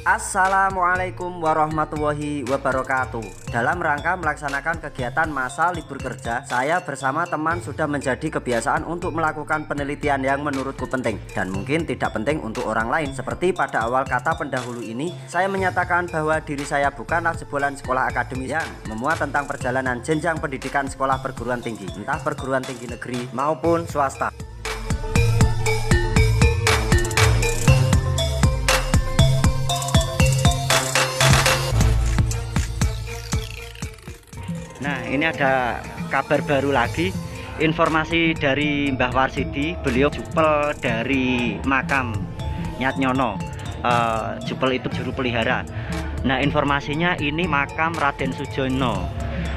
Assalamualaikum warahmatullahi wabarakatuh. Dalam rangka melaksanakan kegiatan masa libur kerja, saya bersama teman sudah menjadi kebiasaan untuk melakukan penelitian yang menurutku penting dan mungkin tidak penting untuk orang lain. Seperti pada awal kata pendahulu ini, saya menyatakan bahwa diri saya bukanlah jebolan sekolah akademis yang memuat tentang perjalanan jenjang pendidikan sekolah perguruan tinggi, entah perguruan tinggi negeri maupun swasta. Nah, ini ada kabar baru lagi, informasi dari Mbah Warsidi. Beliau jupel dari makam Nyat Nyono. Jupel itu juru pelihara. Nah, informasinya ini makam Raden Sujono.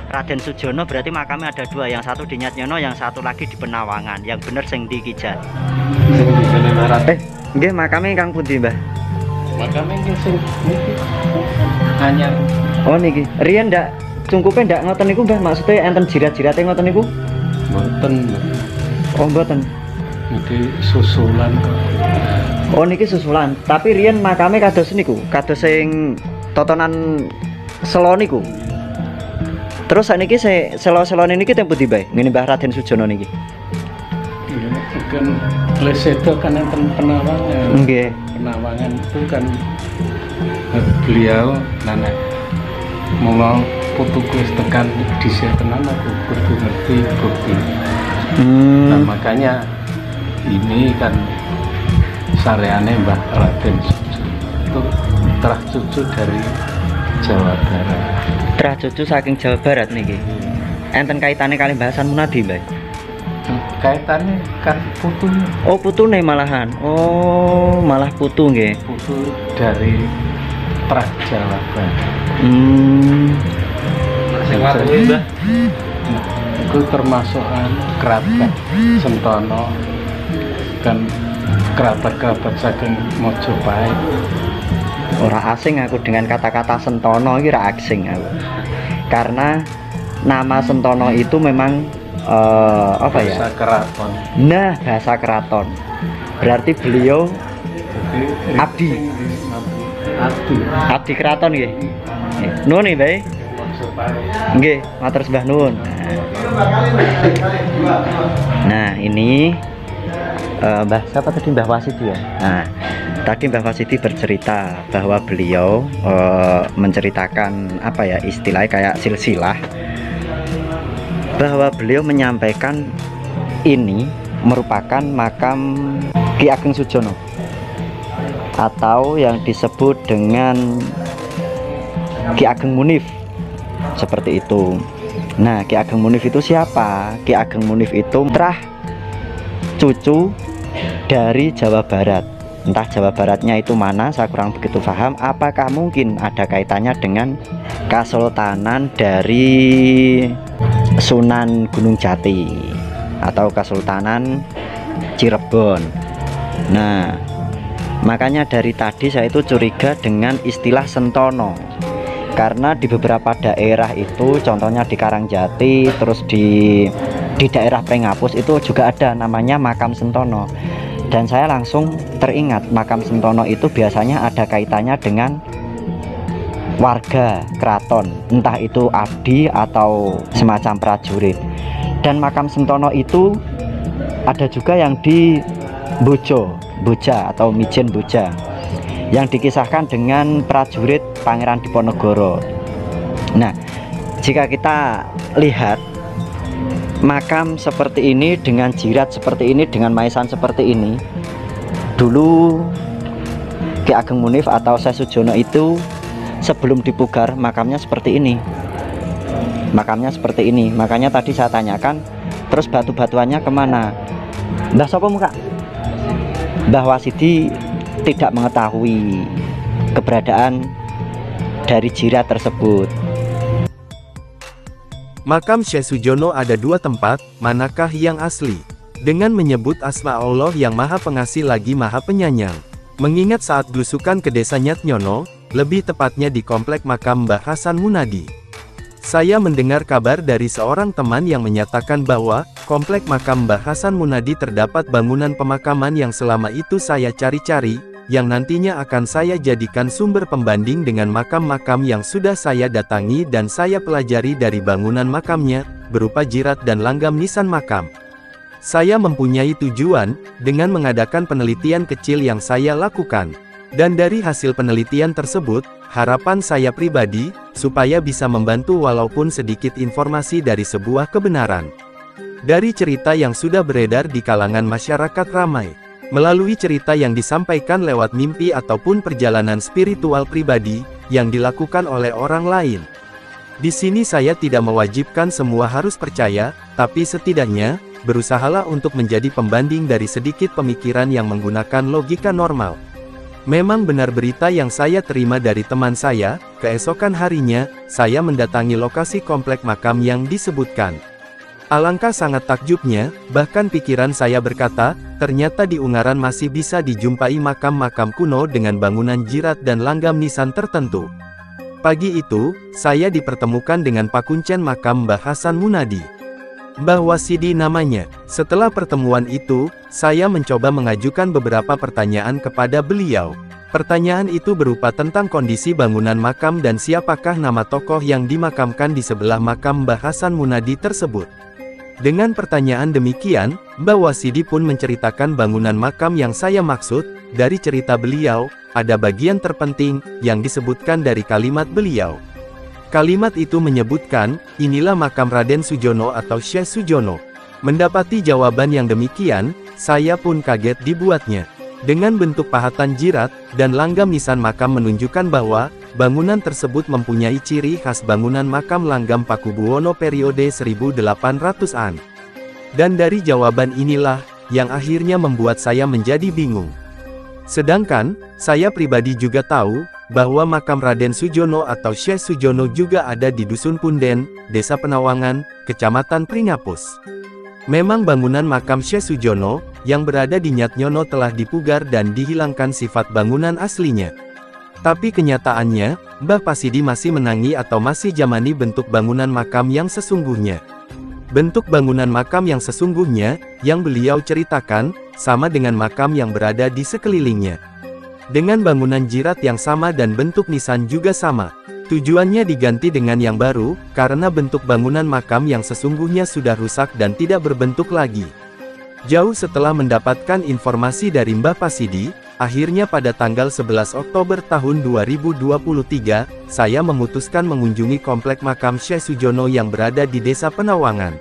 Raden Sujono berarti makamnya ada dua, yang satu di Nyat Nyono, yang satu lagi di Penawangan. Yang bener sing di Kijat. Nggih, makame Kang pundi, Mbah? Makame sing niki anyar. Oh niki. Riyen ndak cungkupe ndak ngoten niku, Mbah? Maksudnya enten jirat-jirate ngoten niku? Mboten. Oh, mboten. Niki susulan kok. Oh, niki susulan. Tapi riyen makame kados niku, kados sing totonan selo niku. Terus sakniki selo-selone niki teng pundi, Mbah? Ngene Mbah Raden Sujono niki. Iya, bukan lesedo kan enten Penawangan. Nggih. Penawangan itu kan beliau nenek mau putuku wis tekan dhisik tenan aku kudu ngerti bukti. Nah, makanya ini kan sareane Mbah Raden Sujono itu terah cucu dari Jawa Barat. Terah cucu saking Jawa Barat niki. Enten kaitane kali bahasan Munadi, Mbah? Kaitannya kan putunya. Oh, putune malahan. Oh, malah putu nggih. Putu dari Trah Jawa Barat. Itu termasuk kerabat Sentono, kan kerabat-kerabat saking Mojopahit. Ora asing aku dengan kata-kata Sentono, iki ora asing aku. Karena nama Sentono itu memang apa ya? Bahasa keraton. Nah, bahasa keraton. Berarti beliau abdi. Abdi keraton nggih. Nuwun nggih, Mbah. Nggih, matur sembah nuwun. Nah, ini Mbah siapa tadi, Mbah Warsidi ya? Nah, tadi Mbah Warsidi bercerita bahwa beliau menceritakan apa ya, istilahnya kayak silsilah, bahwa beliau menyampaikan ini merupakan makam Ki Ageng Sujono atau yang disebut dengan Ki Ageng Munif, seperti itu. Nah, Ki Ageng Munif itu siapa? Ki Ageng Munif itu terah cucu dari Jawa Barat. Entah Jawa Baratnya itu mana, saya kurang begitu paham. Apakah mungkin ada kaitannya dengan Kesultanan dari Sunan Gunung Jati atau Kesultanan Cirebon. Nah, makanya dari tadi saya itu curiga dengan istilah Sentono, karena di beberapa daerah itu, contohnya di Karangjati, terus di daerah Prenggapus itu juga ada namanya makam Sentono. Dan saya langsung teringat makam Sentono itu biasanya ada kaitannya dengan warga keraton, entah itu abdi atau semacam prajurit. Dan makam Sentono itu ada juga yang di Boja atau Mijen Boja, yang dikisahkan dengan prajurit Pangeran Diponegoro. Nah, jika kita lihat makam seperti ini dengan jirat seperti ini, dengan maesan seperti ini, dulu Ki Ageng Munif atau Syekh Sujono itu sebelum dipugar makamnya seperti ini. Makamnya seperti ini. Makanya tadi saya tanyakan, terus batu-batuannya kemana? Mbah sapa muka? Mbah Warsidi tidak mengetahui keberadaan dari jirat tersebut. Makam Syekh Sujono ada dua tempat, manakah yang asli? Dengan menyebut asma Allah yang Maha Pengasih lagi Maha Penyayang. Mengingat saat belusukan ke desa Nyat Nyono, lebih tepatnya di komplek makam Mbah Hasan Munadi, saya mendengar kabar dari seorang teman yang menyatakan bahwa komplek makam Mbah Hasan Munadi terdapat bangunan pemakaman yang selama itu saya cari-cari, yang nantinya akan saya jadikan sumber pembanding dengan makam-makam yang sudah saya datangi dan saya pelajari dari bangunan makamnya, berupa jirat dan langgam nisan makam. Saya mempunyai tujuan, dengan mengadakan penelitian kecil yang saya lakukan. Dan dari hasil penelitian tersebut, harapan saya pribadi, supaya bisa membantu walaupun sedikit informasi dari sebuah kebenaran. Dari cerita yang sudah beredar di kalangan masyarakat ramai, melalui cerita yang disampaikan lewat mimpi ataupun perjalanan spiritual pribadi, yang dilakukan oleh orang lain. Di sini saya tidak mewajibkan semua harus percaya, tapi setidaknya, berusahalah untuk menjadi pembanding dari sedikit pemikiran yang menggunakan logika normal. Memang benar berita yang saya terima dari teman saya, keesokan harinya, saya mendatangi lokasi komplek makam yang disebutkan. Alangkah sangat takjubnya, bahkan pikiran saya berkata, ternyata di Ungaran masih bisa dijumpai makam-makam kuno dengan bangunan jirat dan langgam nisan tertentu. Pagi itu, saya dipertemukan dengan Pakuncen makam Mbah Hasan Munadi. Mbah Wasidi namanya. Setelah pertemuan itu, saya mencoba mengajukan beberapa pertanyaan kepada beliau. Pertanyaan itu berupa tentang kondisi bangunan makam dan siapakah nama tokoh yang dimakamkan di sebelah makam Mbah Hasan Munadi tersebut. Dengan pertanyaan demikian, Mbah Wasidi pun menceritakan bangunan makam yang saya maksud. Dari cerita beliau, ada bagian terpenting yang disebutkan dari kalimat beliau. Kalimat itu menyebutkan, inilah makam Raden Sujono atau Syekh Sujono. Mendapati jawaban yang demikian, saya pun kaget dibuatnya. Dengan bentuk pahatan jirat, dan langgam nisan makam menunjukkan bahwa, bangunan tersebut mempunyai ciri khas bangunan makam langgam Pakubuwono periode 1800-an. Dan dari jawaban inilah, yang akhirnya membuat saya menjadi bingung. Sedangkan, saya pribadi juga tahu, bahwa makam Raden Sujono atau Syekh Sujono juga ada di Dusun Punden, Desa Penawangan, Kecamatan Pringapus. Memang bangunan makam Syekh Sujono, yang berada di Nyatnyono telah dipugar dan dihilangkan sifat bangunan aslinya. Tapi kenyataannya, Mbah Pasidi masih menangi atau masih jamani bentuk bangunan makam yang sesungguhnya. Bentuk bangunan makam yang sesungguhnya, yang beliau ceritakan, sama dengan makam yang berada di sekelilingnya. Dengan bangunan jirat yang sama dan bentuk nisan juga sama. Tujuannya diganti dengan yang baru, karena bentuk bangunan makam yang sesungguhnya sudah rusak dan tidak berbentuk lagi. Jauh setelah mendapatkan informasi dari Mbah Pasidi, akhirnya pada tanggal 11 Oktober tahun 2023, saya memutuskan mengunjungi komplek makam Syekh Sujono yang berada di Desa Penawangan.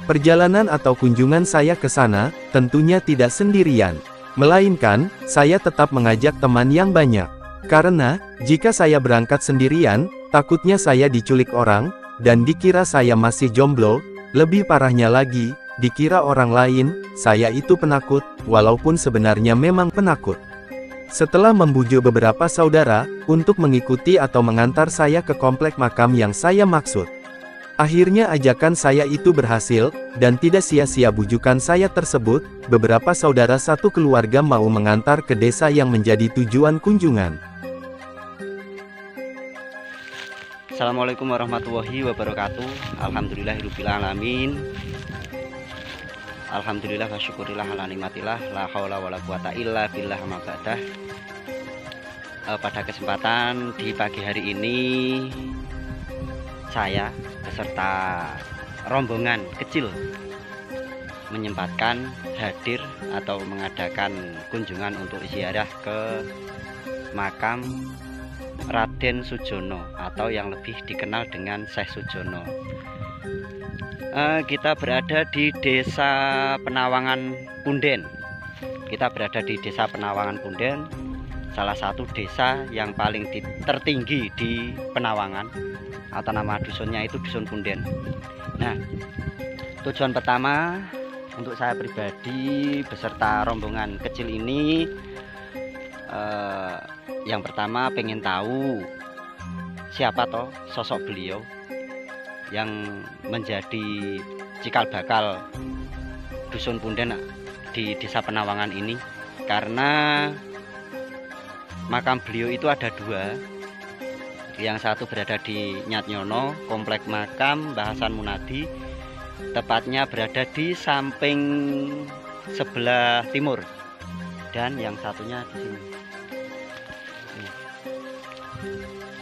Perjalanan atau kunjungan saya ke sana, tentunya tidak sendirian. Melainkan, saya tetap mengajak teman yang banyak. Karena, jika saya berangkat sendirian, takutnya saya diculik orang, dan dikira saya masih jomblo, lebih parahnya lagi, dikira orang lain, saya itu penakut, walaupun sebenarnya memang penakut. Setelah membujuk beberapa saudara, untuk mengikuti atau mengantar saya ke komplek makam yang saya maksud. Akhirnya ajakan saya itu berhasil, dan tidak sia-sia bujukan saya tersebut, beberapa saudara satu keluarga mau mengantar ke desa yang menjadi tujuan kunjungan. Assalamualaikum warahmatullahi wabarakatuh. Alhamdulillahirrahmanirrahim. Alhamdulillah wa syukurillah ala nikmatillah, la haula wala quwata illa billah ma ba'dah. Pada kesempatan di pagi hari ini, saya beserta rombongan kecil menyempatkan hadir atau mengadakan kunjungan untuk ziarah ke makam Raden Sujono atau yang lebih dikenal dengan Syekh Sujono. Kita berada di Desa Penawangan Punden. Kita berada di Desa Penawangan Punden, salah satu desa yang paling tertinggi di Penawangan, atau nama dusunnya itu Dusun Punden. Nah, tujuan pertama untuk saya pribadi beserta rombongan kecil ini, yang pertama pengen tahu siapa toh sosok beliau yang menjadi cikal bakal Dusun Punden di Desa Penawangan ini, karena makam beliau itu ada dua. Yang satu berada di Nyatnyono, komplek makam Mbah Hasan Munadi, tepatnya berada di samping sebelah timur, dan yang satunya di sini.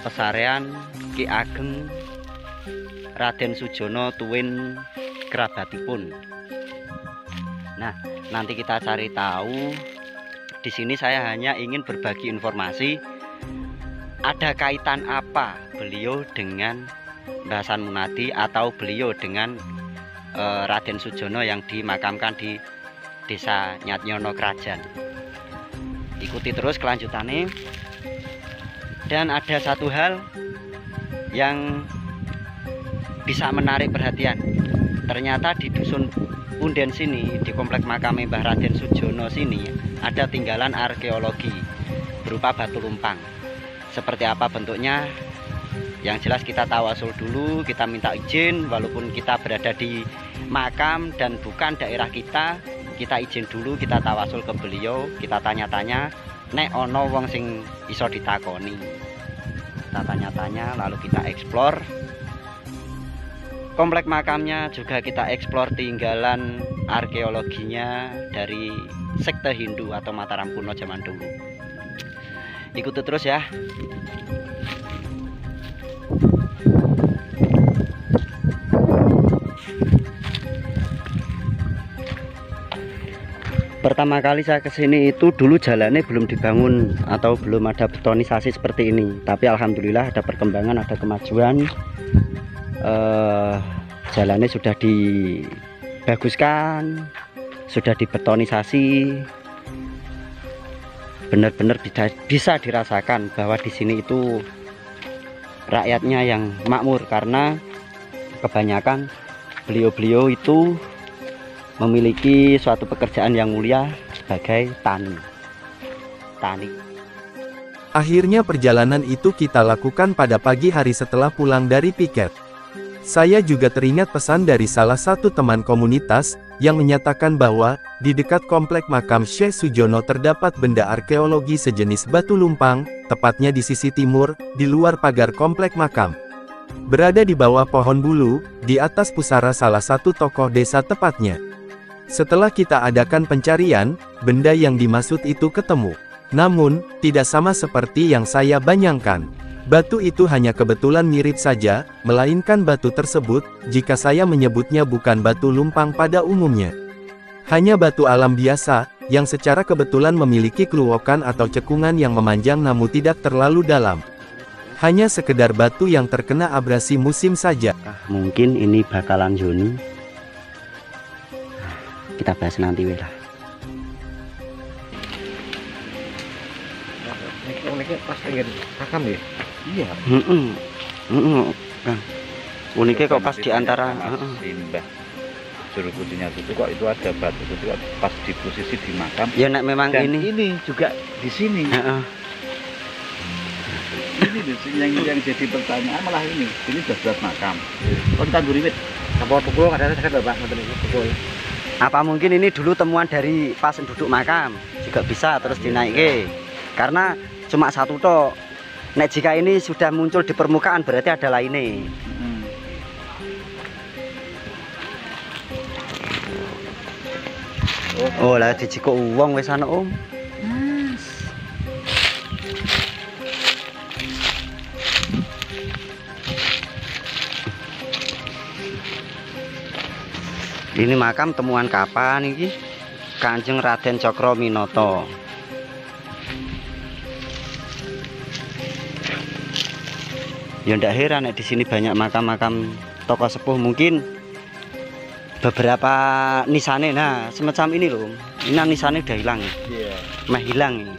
pesarean Ki Ageng Raden Sujono tuwin kerabatipun. Nah, nanti kita cari tahu. Di sini saya hanya ingin berbagi informasi, ada kaitan apa beliau dengan Mbah Hasan Munadi atau beliau dengan Raden Sujono yang dimakamkan di Desa Nyatnyono Krajan. Ikuti terus kelanjutannya. Dan ada satu hal yang bisa menarik perhatian. Ternyata di dusun Punden sini, di komplek makam Mbah Raden Sujono sini, ada tinggalan arkeologi berupa batu lumpang. Seperti apa bentuknya? Yang jelas kita tawasul dulu, kita minta izin, walaupun kita berada di makam dan bukan daerah kita izin dulu, kita tawasul ke beliau, kita tanya-tanya, nek ono wong sing iso ditakoni. Kita tanya-tanya, lalu kita eksplor komplek makamnya, juga kita eksplor tinggalan arkeologinya dari sekte Hindu atau Mataram kuno zaman dulu. Ikuti terus ya. Pertama kali saya kesini itu dulu jalannya belum dibangun atau belum ada betonisasi seperti ini. Tapi alhamdulillah ada perkembangan, ada kemajuan. Jalannya sudah dibaguskan, sudah dibetonisasi. Benar-benar bisa dirasakan bahwa di sini itu rakyatnya yang makmur, karena kebanyakan beliau-beliau itu memiliki suatu pekerjaan yang mulia sebagai tani. Akhirnya perjalanan itu kita lakukan pada pagi hari setelah pulang dari piket. Saya juga teringat pesan dari salah satu teman komunitas, yang menyatakan bahwa, di dekat komplek makam Syekh Sujono terdapat benda arkeologi sejenis batu lumpang, tepatnya di sisi timur, di luar pagar komplek makam. Berada di bawah pohon bulu, di atas pusara salah satu tokoh desa tepatnya. Setelah kita adakan pencarian, benda yang dimaksud itu ketemu. Namun, tidak sama seperti yang saya bayangkan. Batu itu hanya kebetulan mirip saja, melainkan batu tersebut, jika saya menyebutnya bukan batu lumpang pada umumnya. Hanya batu alam biasa, yang secara kebetulan memiliki keluokan atau cekungan yang memanjang namun tidak terlalu dalam. Hanya sekedar batu yang terkena abrasi musim saja. Mungkin ini bakalan Joni. Kita bahas nanti lah. Uniknya pas ingin makam ya? Iya. Uniknya kok pas di antara Mbah Surukudinya itu kok itu ada batu itu pas di posisi di makam. Ya nek memang dan ini juga di sini. Ini yang jadi pertanyaan malah ini sudah buat makam. Oh kita guriwit. Apa pukul kadang saya Bapak ngoten niku pukul. Apa mungkin ini dulu temuan dari pas duduk makam juga bisa terus dinaiki, karena cuma satu toh. Nek jika ini sudah muncul di permukaan berarti ada lainnya. Oh lah dijiko uang wis ana Om. Ini makam temuan kapan ini? Kanjeng Raden Cokro-Minoto. Ya ndak heran di sini banyak makam-makam tokoh sepuh, mungkin beberapa nisane. Nah, semacam ini loh. Ini nisane udah hilang. Iya. Mah hilang ini.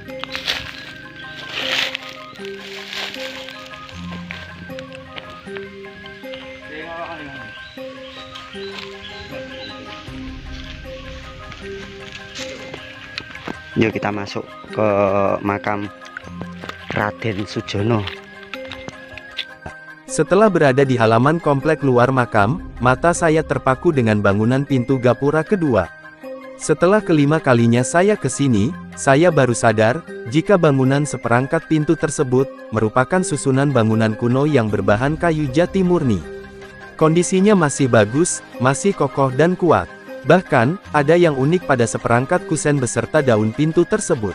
Yuk kita masuk ke makam Raden Sujono. Setelah berada di halaman komplek luar makam, mata saya terpaku dengan bangunan pintu gapura kedua. Setelah kelima kalinya saya ke sini, saya baru sadar, jika bangunan seperangkat pintu tersebut, merupakan susunan bangunan kuno yang berbahan kayu jati murni. Kondisinya masih bagus, masih kokoh dan kuat. Bahkan, ada yang unik pada seperangkat kusen beserta daun pintu tersebut.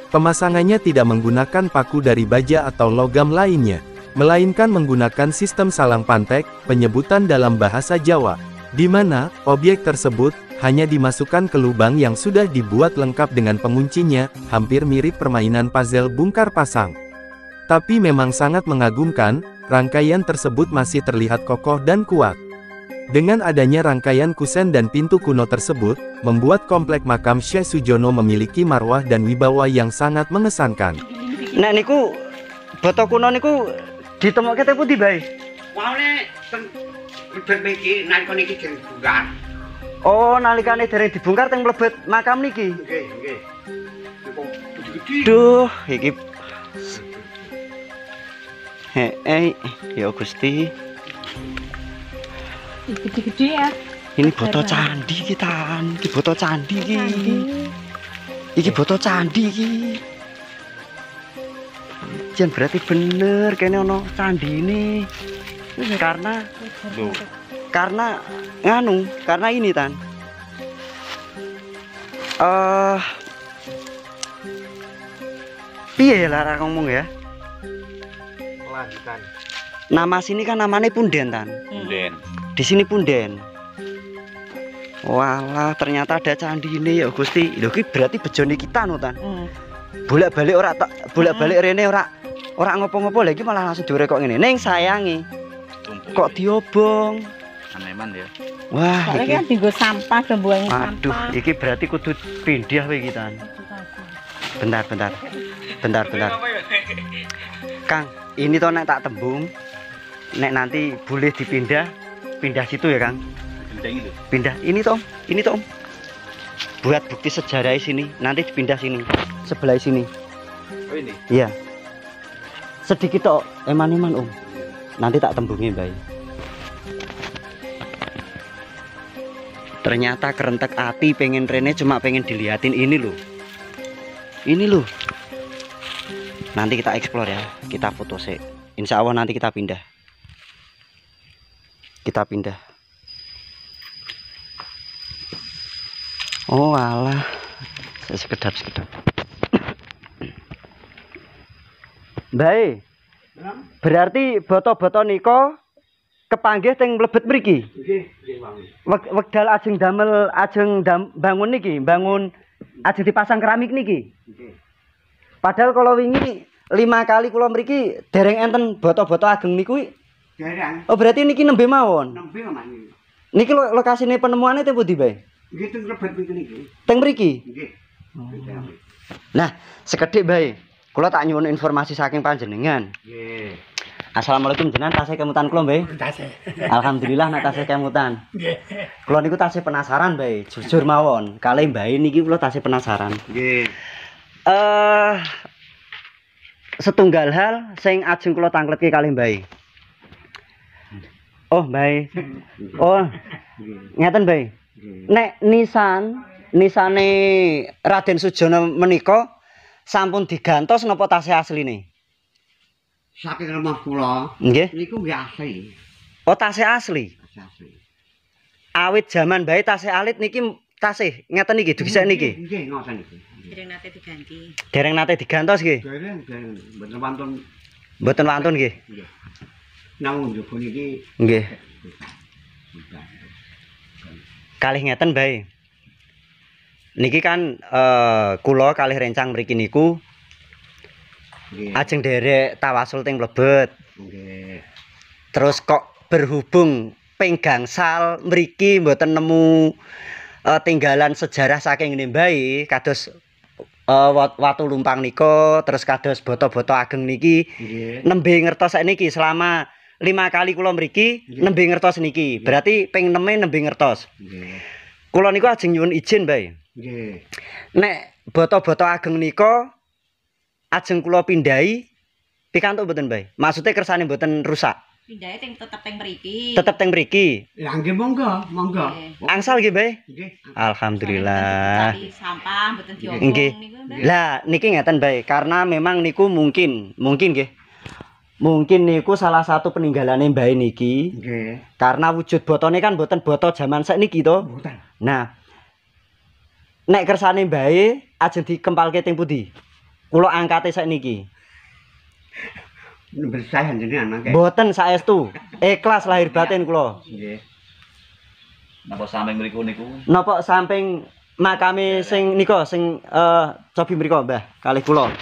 Pemasangannya tidak menggunakan paku dari baja atau logam lainnya. melainkan menggunakan sistem salang pantek, penyebutan dalam bahasa Jawa, di mana objek tersebut hanya dimasukkan ke lubang yang sudah dibuat lengkap dengan penguncinya, hampir mirip permainan puzzle bongkar pasang. Tapi memang sangat mengagumkan, rangkaian tersebut masih terlihat kokoh dan kuat. Dengan adanya rangkaian kusen dan pintu kuno tersebut, membuat komplek makam Syekh Sujono memiliki marwah dan wibawa yang sangat mengesankan. Nah niku boto kuno niku ditemokke teng pundi, Bae? Wae teng mlebet iki nalika niki jeng bongkar. Oh, nalikane dereng dibongkar teng mlebet makam niki. Nggih, nggih. Niku gede-gede. Duh, iki ya Gusti. Gede-gede ya. Ini boto candi kita, iki boto candi iki. Iki boto candi iki. Jan berarti bener kene ono candi ini. Karena karena ini Tan. Piye lah ngomong ya? Lanjutan. Nama sini kan namanya Punden Tan. Punden. Di sini Punden. Walah, ternyata ada candi ini ya Gusti. Lho ki berarti bejone kita no Tan. Bolak-balik bolak-balik rene ora ngopo-ngopo lagi malah langsung diurek kok ngene. Ning sayangi kok diobong. Aneman ya. Wah, Soalnya iki kan dienggo sampah, gembuangi aduh, sampah. iki berarti kudu pindah wae iki Tan. Bentar. Kang, ini toh nek tak tembung. Nek nanti boleh pindah situ ya Kang. Gendeng itu. Pindah ini toh Om. Buat bukti sejarah sini, nanti dipindah sini, sebelah sini. Oh ini. Iya. Sedikit toh, eman-eman Om. Nanti tak tembungin Mbak. Ternyata kerentek ati pengen Rene cuma pengen dilihatin ini loh. Ini loh. Nanti kita explore ya, kita foto sih. Insya Allah nanti kita pindah. Oh alah, sekedap. Baik. Berarti boto-boto niko kepanggih teng mlebet mriki. Wekdal ajeng bangun niki, ajeng dipasang keramik niki. Padahal kalau wingi 5 kali kula mriki dereng enten boto-boto ageng niku. Dereng. Oh berarti niki nembe mawon. Nembe omane. Niki lokasine penemuane teng pundi, Bae? Nggih teng mlebet niki. Teng mriki. Nggih. Nah, sekedhik Bae. Kula tak nyuwun informasi saking panjenengan. Nggih. Assalamualaikum jenengan tasih kemutan kula, Bae. Tasih. Alhamdulillah nek tasih kemutan. Nggih. Kula niku tasih penasaran, Bae. Jujur mawon, kalih Bae niki kula tasih penasaran. Nggih. Setunggal hal sing ajeng kula tangkletke kalih Bae. Oh, Bae. Oh, ngeten Bae. Nek nisane Raden Sujono menika sampun digantos napa tasih asline? Saking lemah kula. Nggih. Niku nggih asli. Oh, tasih asli. Asli. Awit zaman Bae tasih alit niki tasih ngeten niki dugisake niki. Nggih, ngoten niki. Dereng nate diganti. Dereng nate digantos nggih. Dereng mboten wonten. Mboten wantun nggih. Nggih. Nang njaba niki Nggih. Kalih ngeten Bae. Niki kan kula kalih rencang mriki niku nggih. ajeng derek tawasul teng mlebet. Nggih. Terus kok berhubung penggangsal mriki mboten nemu tinggalan sejarah saking ngene Bae kados watu lumpang nika terus kados boto-boto ageng niki Nggih. nembe ngertos niki selama 5 kali kula mriki nembe ngertos niki. Berarti ping 6 nembe ngertos. Nggih. Kula niku ajeng nyuwun izin Bae. Nggih. Nek boto-boto ageng nika ajeng kula pindahi pikantuk mboten Bae? Maksudnya kersane mboten rusak. Pindahe tetep teng mriki. Tetep teng mriki. Lah nggih monggo. Angsal nggih Bae? Nggih. Alhamdulillah. Cari sampah mboten diobong Nggih. niku, Mbak. Lah niki ngeten Bae, karena memang niku mungkin nggih. Mungkin niku salah satu peninggalane Bae niki. Nggih. Karena wujud botone kan mboten boto jaman sakniki to. Mboten. Nah, nek kersane Bae ajeng dikempalke teng pundi? Kula angkate sakniki. Bersah jenengan mangke. Mboten saestu. Ikhlas lahir batin kula. Nggih. Napa samping mriku niku? Napa samping makame sing nika sing cobi mriku Mbah kalih kula.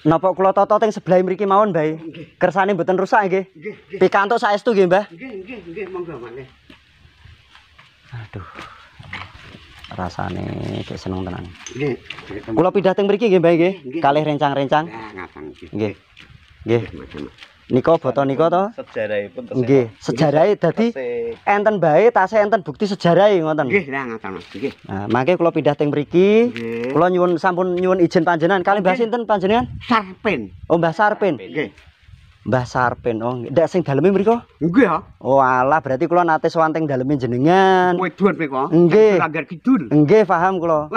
Napa kula tata teng sebelah mriki mawon, Mbah? Kersane mboten rusak nggih. Nggih, Pikantuk saestu nggih, Mbah. nggih, monggo mangke. Aduh. Rasane cek seneng tenan. Nggih. Kula pindah teng mriki nggih, Mbah nggih. Kalih rencang-rencang. Nah, ngaten iki. Nggih. Nggih. Nika foto nika to? Sejarahipun tesih. Nggih, sejarahe dadi enten bae tasih enten bukti sejarahe ngoten. Nggih, nah ngaten Mas. Nggih. Nah, mangke kula pindah teng mriki. Nggih. Kula sampun nyuwun izin panjenengan kalih Mbah sinten panjenengan? Sarpen. Oh, Mbah Sarpen. Nggih. Mbah Sarpen. Oh, ndak sing daleme mriku? Nggih ya. Oh, alah berarti kula nate sowan teng daleme jenengan. Wedon mriku. Nggih. Langgar kidul. Nggih, paham kula.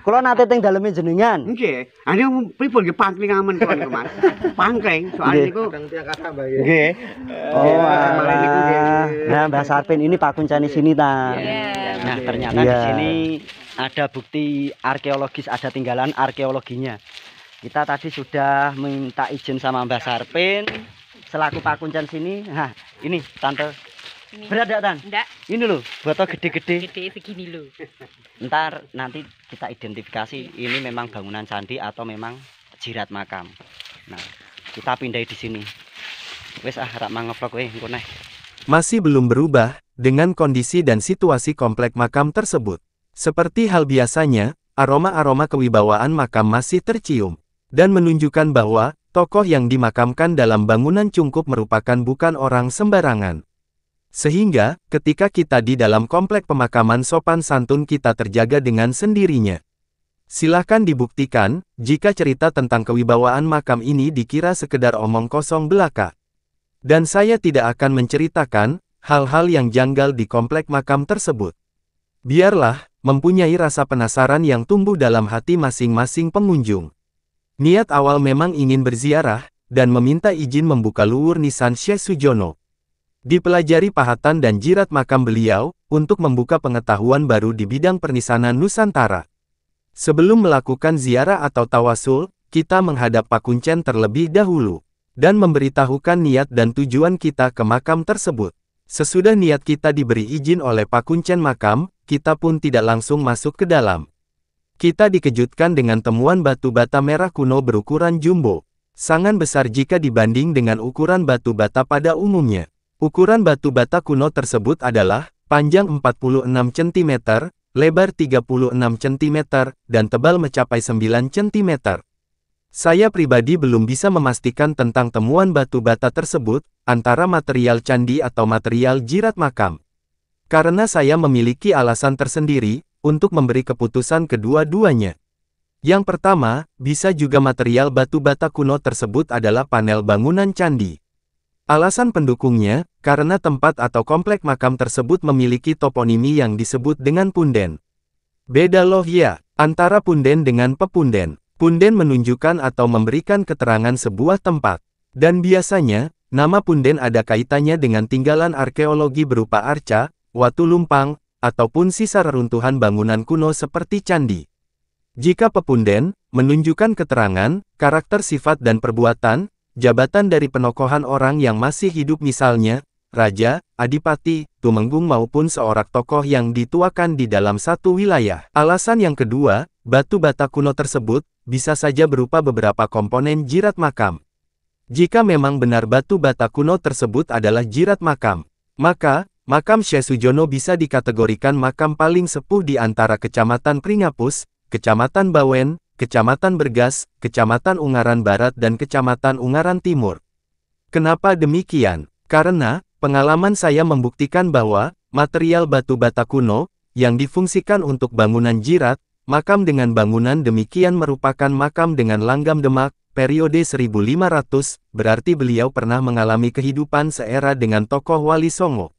Kula nate teng daleme jenengan. Nggih. Ane pripun nggih pangkling amen kula niku Mas. Pangkling soal Nggih. niku. Nggih. Oh, malah niku nggih. nah Mbah Sarpen ini Pak Kuncani sini ta. Iya. Nah, ternyata di sini ada bukti arkeologis, ada tinggalan arkeologinya. Kita tadi sudah minta izin sama Mbah Sarpen selaku Pak Kuncen sini. Nah, ini Tante. Ini. Berat enggak, Tan? Ndak, Ini loh, botol gede-gede. gede segini loh. Ntar nanti kita identifikasi ini memang bangunan candi atau memang jirat makam. Nah, kita pindai di sini. Wes rak mangevlog engko neh. Masih belum berubah dengan kondisi dan situasi komplek makam tersebut. Seperti hal biasanya, aroma-aroma kewibawaan makam masih tercium dan menunjukkan bahwa tokoh yang dimakamkan dalam bangunan cungkup merupakan bukan orang sembarangan. Sehingga, ketika kita di dalam komplek pemakaman sopan santun kita terjaga dengan sendirinya. Silahkan dibuktikan, jika cerita tentang kewibawaan makam ini dikira sekedar omong kosong belaka. Dan saya tidak akan menceritakan hal-hal yang janggal di komplek makam tersebut. Biarlah, mempunyai rasa penasaran yang tumbuh dalam hati masing-masing pengunjung. Niat awal memang ingin berziarah, dan meminta izin membuka luwur nisan Syekh Sujono. Dipelajari pahatan dan jirat makam beliau, untuk membuka pengetahuan baru di bidang pernisanan Nusantara. Sebelum melakukan ziarah atau tawasul, kita menghadap Pak Kuncen terlebih dahulu, dan memberitahukan niat dan tujuan kita ke makam tersebut. Sesudah niat kita diberi izin oleh Pak Kuncen makam, kita pun tidak langsung masuk ke dalam. Kita dikejutkan dengan temuan batu bata merah kuno berukuran jumbo. Sangat besar jika dibanding dengan ukuran batu bata pada umumnya. Ukuran batu bata kuno tersebut adalah panjang 46 cm, lebar 36 cm, dan tebal mencapai 9 cm. Saya pribadi belum bisa memastikan tentang temuan batu bata tersebut, antara material candi atau material jirat makam. Karena saya memiliki alasan tersendiri, untuk memberi keputusan kedua-duanya. Yang pertama, bisa juga material batu bata kuno tersebut adalah panel bangunan candi. Alasan pendukungnya, karena tempat atau komplek makam tersebut memiliki toponimi yang disebut dengan punden. Beda loh ya, antara punden dengan pepunden. Punden menunjukkan atau memberikan keterangan sebuah tempat. Dan biasanya, nama punden ada kaitannya dengan tinggalan arkeologi berupa arca, watu lumpang, ataupun sisa reruntuhan bangunan kuno seperti candi. Jika pepunden, menunjukkan keterangan, karakter sifat dan perbuatan, jabatan dari penokohan orang yang masih hidup misalnya, raja, adipati, tumenggung maupun seorang tokoh yang dituakan di dalam satu wilayah. Alasan yang kedua, batu bata kuno tersebut, bisa saja berupa beberapa komponen jirat makam. Jika memang benar batu bata kuno tersebut adalah jirat makam, maka, makam Syekh Sujono bisa dikategorikan makam paling sepuh di antara Kecamatan Pringapus, Kecamatan Bawen, Kecamatan Bergas, Kecamatan Ungaran Barat dan Kecamatan Ungaran Timur. Kenapa demikian? Karena, pengalaman saya membuktikan bahwa, material batu bata kuno, yang difungsikan untuk bangunan jirat, makam dengan bangunan demikian merupakan makam dengan langgam Demak, periode 1500, berarti beliau pernah mengalami kehidupan seera dengan tokoh Wali Songo.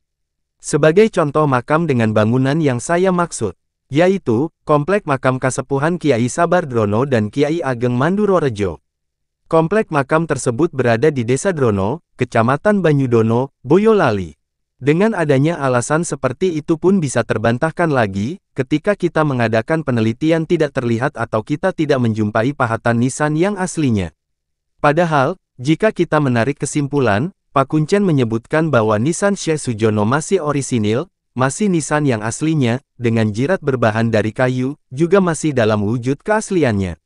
Sebagai contoh makam dengan bangunan yang saya maksud, yaitu, Komplek Makam Kasepuhan Kiai Sabardrono dan Kiai Ageng Mandurorejo. Komplek makam tersebut berada di Desa Drono, Kecamatan Banyudono, Boyolali. Dengan adanya alasan seperti itu pun bisa terbantahkan lagi, ketika kita mengadakan penelitian tidak terlihat atau kita tidak menjumpai pahatan nisan yang aslinya. Padahal, jika kita menarik kesimpulan, Pak Kuncen menyebutkan bahwa nisan Syekh Sujono masih orisinil, masih nisan yang aslinya, dengan jirat berbahan dari kayu, juga masih dalam wujud keasliannya.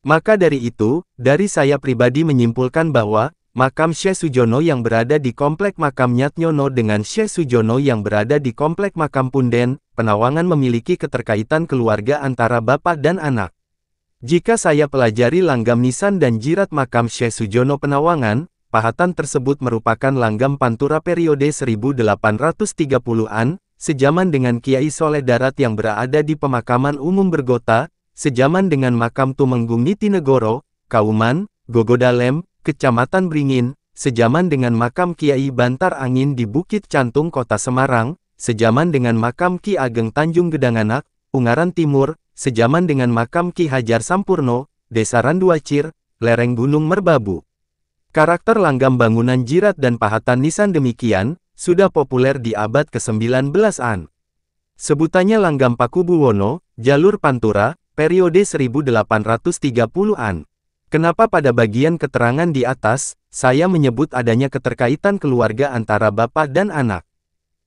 Maka dari itu, dari saya pribadi menyimpulkan bahwa, makam Syekh Sujono yang berada di Komplek Makam Nyatnyono dengan Syekh Sujono yang berada di Komplek Makam Punden, Penawangan memiliki keterkaitan keluarga antara bapak dan anak. Jika saya pelajari langgam nisan dan jirat makam Syekh Sujono Penawangan, pahatan tersebut merupakan langgam Pantura periode 1830-an, sejaman dengan Kiai Soleh Darat yang berada di Pemakaman Umum Bergota, sejaman dengan makam Tumenggung Nitinegoro, Kauman, Gogodalem, Kecamatan Bringin, sejaman dengan makam Kiai Bantar Angin di Bukit Cantung Kota Semarang, sejaman dengan makam Ki Ageng Tanjung Gedanganak, Ungaran Timur, sejaman dengan makam Ki Hajar Sampurno, Desa Randuacir, lereng Gunung Merbabu. Karakter langgam bangunan jirat dan pahatan nisan demikian, sudah populer di abad ke-19-an. Sebutannya langgam Pakubuwono, jalur Pantura, periode 1830-an. Kenapa pada bagian keterangan di atas, saya menyebut adanya keterkaitan keluarga antara bapak dan anak?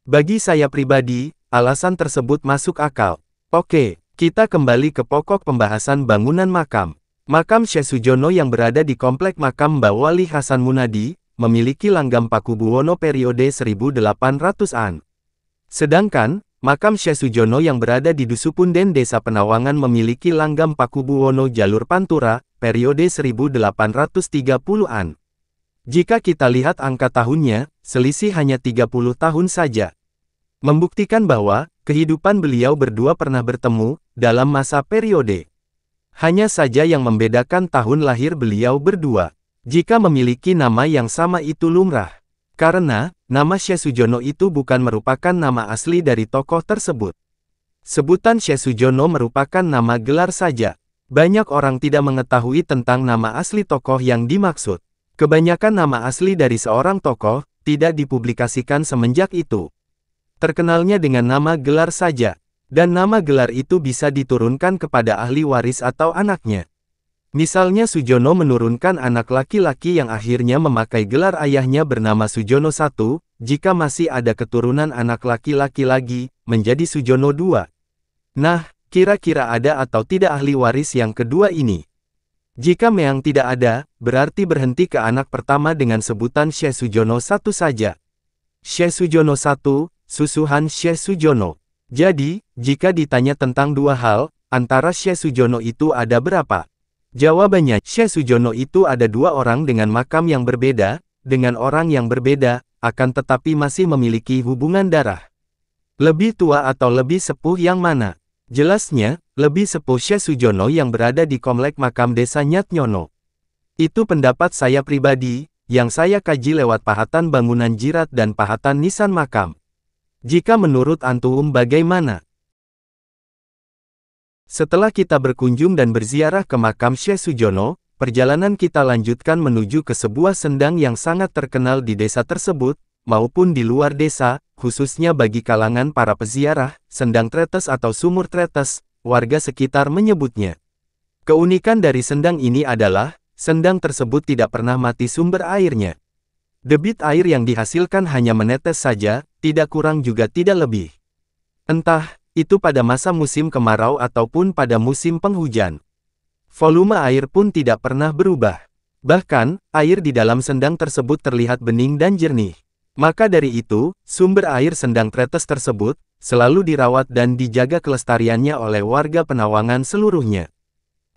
Bagi saya pribadi, alasan tersebut masuk akal. Oke, kita kembali ke pokok pembahasan bangunan makam. Makam Syekh Sujono yang berada di Komplek Makam Mbah Wali Hasan Munadi, memiliki langgam Pakubuwono periode 1800-an. Sedangkan, makam Syekh Sujono yang berada di Dusupunden Desa Penawangan memiliki langgam Pakubuwono jalur Pantura, periode 1830-an. Jika kita lihat angka tahunnya, selisih hanya 30 tahun saja. Membuktikan bahwa, kehidupan beliau berdua pernah bertemu, dalam masa periode. Hanya saja yang membedakan tahun lahir beliau berdua. Jika memiliki nama yang sama itu lumrah. Karena, nama Syekh Sujono itu bukan merupakan nama asli dari tokoh tersebut. Sebutan Syekh Sujono merupakan nama gelar saja. Banyak orang tidak mengetahui tentang nama asli tokoh yang dimaksud. Kebanyakan nama asli dari seorang tokoh, tidak dipublikasikan semenjak itu. Terkenalnya dengan nama gelar saja. Dan nama gelar itu bisa diturunkan kepada ahli waris atau anaknya. Misalnya Sujono menurunkan anak laki-laki yang akhirnya memakai gelar ayahnya bernama Sujono I, jika masih ada keturunan anak laki-laki lagi, menjadi Sujono II. Nah, kira-kira ada atau tidak ahli waris yang kedua ini? Jika memang tidak ada, berarti berhenti ke anak pertama dengan sebutan Syekh Sujono I saja. Syekh Sujono I, susuhan Syekh Sujono. Jadi, jika ditanya tentang dua hal, antara Syekh Sujono itu ada berapa? Jawabannya, Syekh Sujono itu ada dua orang dengan makam yang berbeda, dengan orang yang berbeda, akan tetapi masih memiliki hubungan darah. Lebih tua atau lebih sepuh yang mana? Jelasnya, lebih sepuh Syekh Sujono yang berada di Komplek Makam Desa Nyatnyono. Itu pendapat saya pribadi, yang saya kaji lewat pahatan bangunan jirat dan pahatan nisan makam. Jika menurut antum bagaimana? Setelah kita berkunjung dan berziarah ke makam Syekh Sujono, perjalanan kita lanjutkan menuju ke sebuah sendang yang sangat terkenal di desa tersebut, maupun di luar desa, khususnya bagi kalangan para peziarah, Sendang Tretes atau Sumur Tretes, warga sekitar menyebutnya. Keunikan dari sendang ini adalah, sendang tersebut tidak pernah mati sumber airnya. Debit air yang dihasilkan hanya menetes saja, tidak kurang juga tidak lebih. Entah, itu pada masa musim kemarau ataupun pada musim penghujan. Volume air pun tidak pernah berubah. Bahkan, air di dalam sendang tersebut terlihat bening dan jernih. Maka dari itu, sumber air Sendang Tretes tersebut, selalu dirawat dan dijaga kelestariannya oleh warga Penawangan seluruhnya.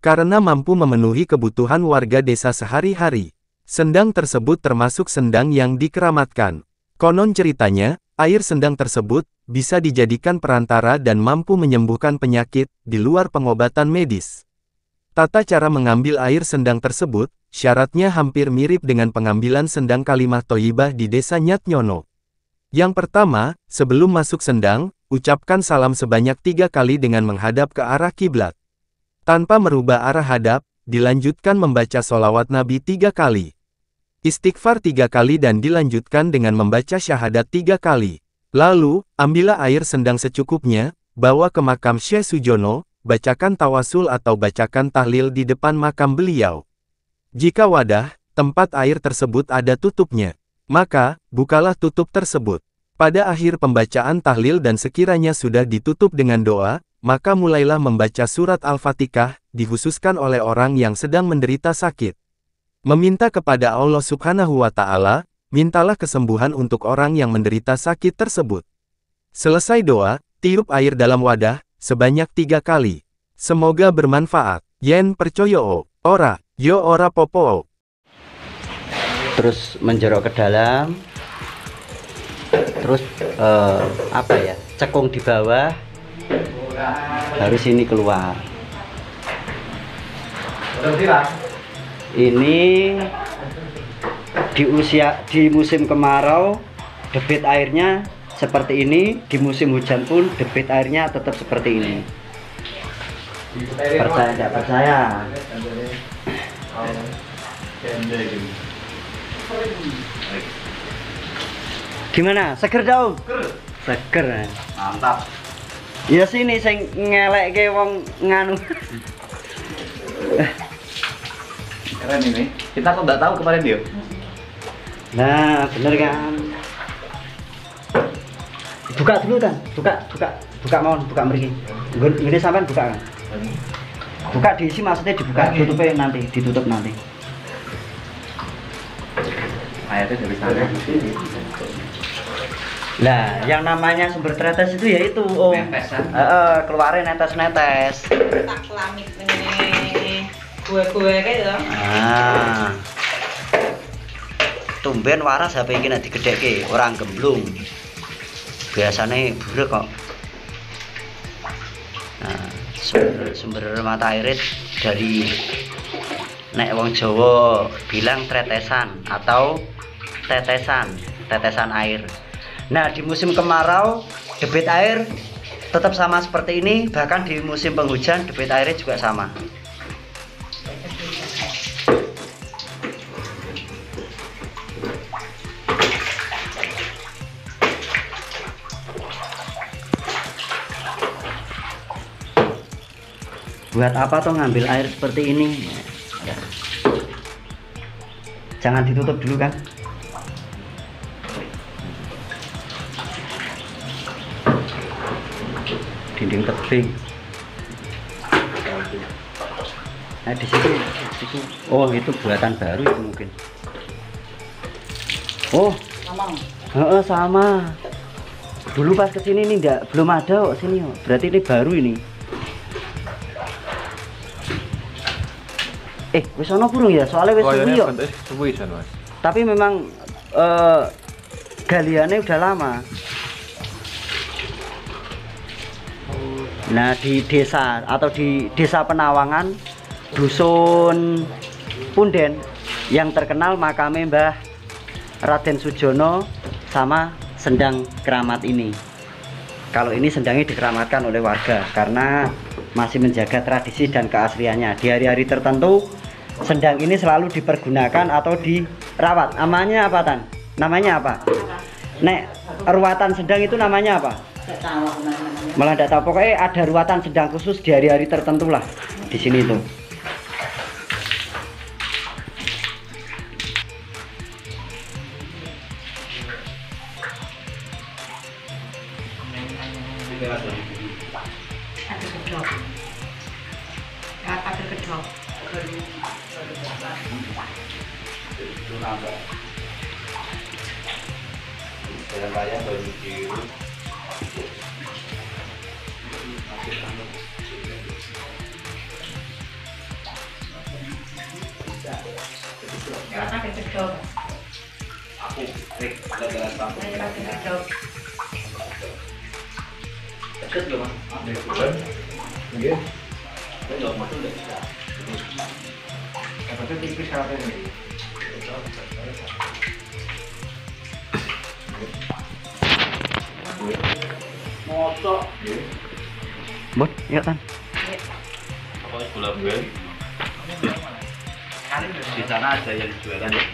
Karena mampu memenuhi kebutuhan warga desa sehari-hari. Sendang tersebut termasuk sendang yang dikeramatkan. Konon ceritanya, air sendang tersebut, bisa dijadikan perantara dan mampu menyembuhkan penyakit, di luar pengobatan medis. Tata cara mengambil air sendang tersebut, syaratnya hampir mirip dengan pengambilan sendang kalimah thoyyibah di desa Nyatnyono. Yang pertama, sebelum masuk sendang, ucapkan salam sebanyak 3 kali dengan menghadap ke arah kiblat. Tanpa merubah arah hadap, dilanjutkan membaca sholawat Nabi 3 kali. Istighfar 3 kali dan dilanjutkan dengan membaca syahadat 3 kali. Lalu, ambillah air sendang secukupnya, bawa ke makam Syekh Sujono, bacakan tawasul atau bacakan tahlil di depan makam beliau. Jika wadah, tempat air tersebut ada tutupnya, maka, bukalah tutup tersebut. Pada akhir pembacaan tahlil dan sekiranya sudah ditutup dengan doa, maka mulailah membaca surat Al-Fatihah, dikhususkan oleh orang yang sedang menderita sakit. Meminta kepada Allah Subhanahu wa Ta'ala, mintalah kesembuhan untuk orang yang menderita sakit tersebut. Selesai doa, tiup air dalam wadah, sebanyak 3 kali. Semoga bermanfaat. Yen percoyo, ora, yo ora popo. Terus menjerok ke dalam. Terus apa ya, cekung di bawah, harus ini keluar. Ini di musim kemarau debit airnya seperti ini, di musim hujan pun debit airnya tetap seperti ini. Percaya tidak percaya? Gimana? Seger dong? Seger. Mantap. Ya sini sing ngelekke wong nganu. Keren ini. Kita kok nggak tahu kemarin dia. Nah, bener kan? Buka dulu kan? Buka mohon, buka mriki. Ngene sampean buka kan? Buka diisi maksudnya dibuka, tutupnya nanti, ditutup nanti. Airnya dari sana. Nah, yang namanya sumber tetes itu ya itu, Netesan. keluarin netes-netes. Tak kelamit ini gue gitu. Ah. Tumben waras HP iki nek digedhekke, orang gemblung. Biasanya buruk kok. Nah, sumber mata air dari nek wong Jawa bilang tretesan atau tetesan air. Nah, di musim kemarau debit air tetap sama seperti ini, bahkan di musim penghujan debit airnya juga sama. Buat apa toh ngambil air seperti ini? Jangan ditutup dulu kan? Dinding tebing. Nah di situ. Oh itu buatan baru itu mungkin. Oh sama. Dulu pas kesini ini belum ada kok sini. Berarti ini baru ini. Wis ana burung ya, soalnya wis suwi yo. Suwi jan, Mas. Tapi memang galiannya udah lama. Nah, di desa atau di desa Penawangan, dusun Punden yang terkenal makamnya Mbah Raden Sujono sama sendang keramat ini. Kalau ini sendangnya dikeramatkan oleh warga karena masih menjaga tradisi dan keasliannya. Di hari-hari tertentu sendang ini selalu dipergunakan atau dirawat. Namanya apa, Tan? Namanya apa? Nek ruatan sendang itu namanya apa? Malah tidak tahu. Pokoknya ada ruatan sendang khusus di hari-hari tertentu lah di sini itu. Ada kedok. Bot, ya Tan. Di sana ada yang jualan ya.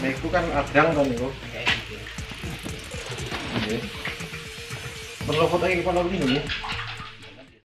Niku kan adang kan niku. Nggih. Perlu foto iki foto ini nggih.